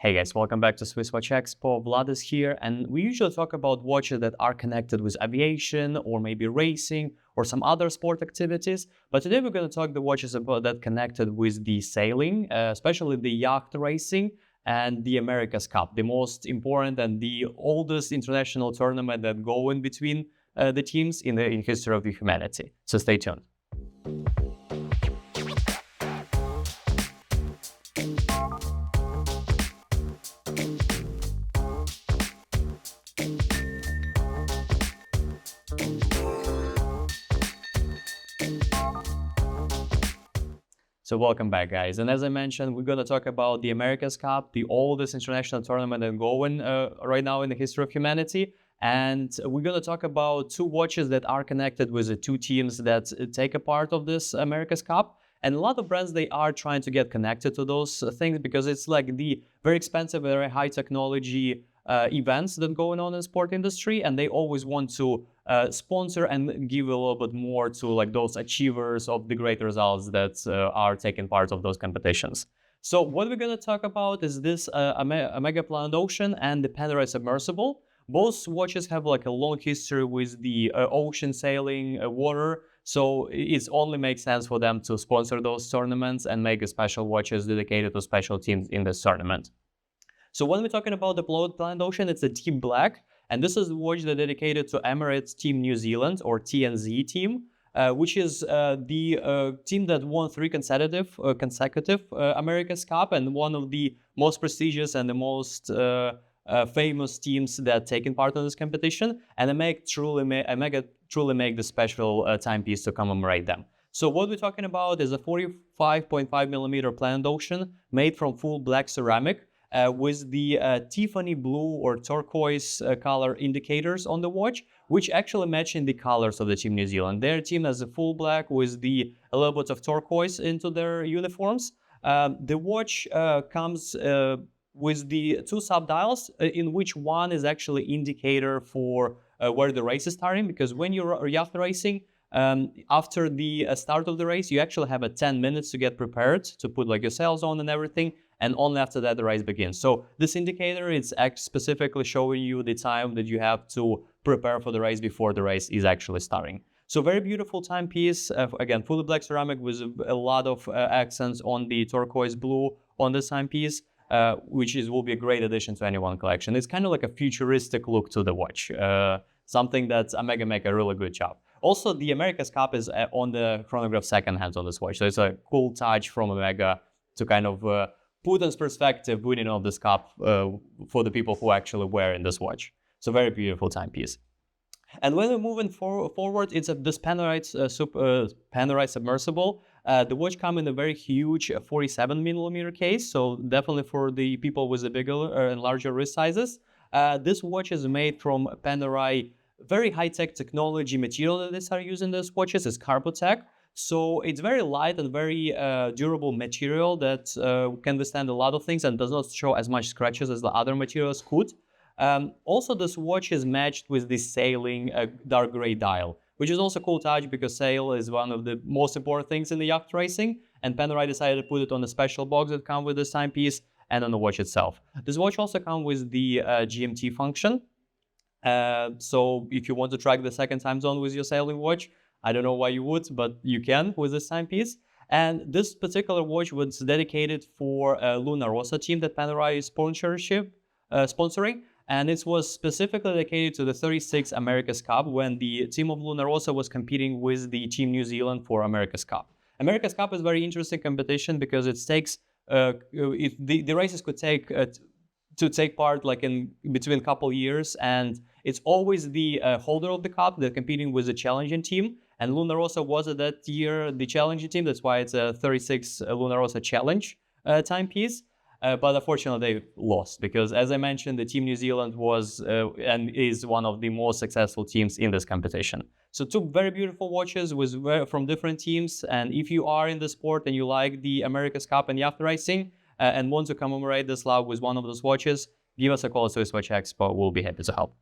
Hey guys, welcome back to SwissWatchExpo. Vlad is here, and we usually talk about watches that are connected with aviation or maybe racing or some other sport activities. But today we're going to talk the watches about that connected with the sailing, especially the yacht racing and the America's Cup, the most important and the oldest international tournament that go in between the teams in the history of the humanity. So stay tuned. So welcome back, guys. And as I mentioned, we're going to talk about the America's Cup, the oldest international tournament that's going right now in the history of humanity. And we're going to talk about two watches that are connected with the two teams that take a part of this America's Cup. And a lot of brands, they are trying to get connected to those things because it's like the very expensive, very high technology events that going on in the sport industry, and they always want to sponsor and give a little bit more to like those achievers of the great results that are taking part of those competitions. So what we're going to talk about is this Omega Planet Ocean and the Panerai Submersible. Both watches have like a long history with the ocean sailing, water. So it only makes sense for them to sponsor those tournaments and make special watches dedicated to special teams in this tournament. So when we're talking about the Planet Ocean, it's a Team Black, and this is a watch that's dedicated to Emirates Team New Zealand, or TNZ team, which is the team that won 3 consecutive America's Cup, and one of the most prestigious and the most famous teams that taken part in this competition. And Omega truly make the special timepiece to commemorate them. So what we're talking about is a 45.5mm Planet Ocean made from full black ceramic. With the Tiffany blue or turquoise color indicators on the watch, which actually match in the colors of the Team New Zealand. Their team has a full black with a little bit of turquoise into their uniforms. The watch comes with the 2 subdials, in which one is actually indicator for where the race is starting, because when you're yacht racing, after the start of the race, you actually have 10 minutes to get prepared, to put like your sails on and everything, and only after that the race begins. So this indicator is specifically showing you the time that you have to prepare for the race before the race is actually starting. So very beautiful timepiece, again, fully black ceramic with a lot of accents on the turquoise blue on this timepiece, which will be a great addition to anyone's collection. It's kind of like a futuristic look to the watch, something that Omega make a really good job. Also, the America's Cup is on the chronograph second hand on this watch, so it's a cool touch from Omega to kind of put in perspective winning of this cup for the people who actually wear in this watch. So very beautiful timepiece. And when we're moving forward, it's this Panerai Submersible. The watch comes in a very huge 47mm case, so definitely for the people with the bigger and larger wrist sizes. This watch is made from Panerai very high-tech technology material that they are using these watches is Carbotech. So it's very light and very durable material that can withstand a lot of things and does not show as much scratches as the other materials could. Also, this watch is matched with this sailing dark gray dial, which is also a cool touch because sail is one of the most important things in the yacht racing, and Panerai decided to put it on a special box that comes with this timepiece and on the watch itself. This watch also comes with the GMT function. So if you want to track the second time zone with your sailing watch, I don't know why you would, but you can with this timepiece. And this particular watch was dedicated for Luna Rossa team that Panerai is sponsoring. And it was specifically dedicated to the 36th America's Cup when the team of Luna Rossa was competing with the Team New Zealand for America's Cup. America's Cup is a very interesting competition because it takes, the races could take part like in between a couple years, and it's always the holder of the cup that's competing with the challenging team. And Luna Rossa was at that year the challenging team. That's why it's a 36 Luna Rossa challenge timepiece. But unfortunately, they lost because, as I mentioned, the Team New Zealand was and is one of the most successful teams in this competition. So 2 very beautiful watches from different teams. And if you are in the sport and you like the America's Cup and yacht racing and want to commemorate this love with one of those watches, give us a call at SwissWatchExpo. We'll be happy to help.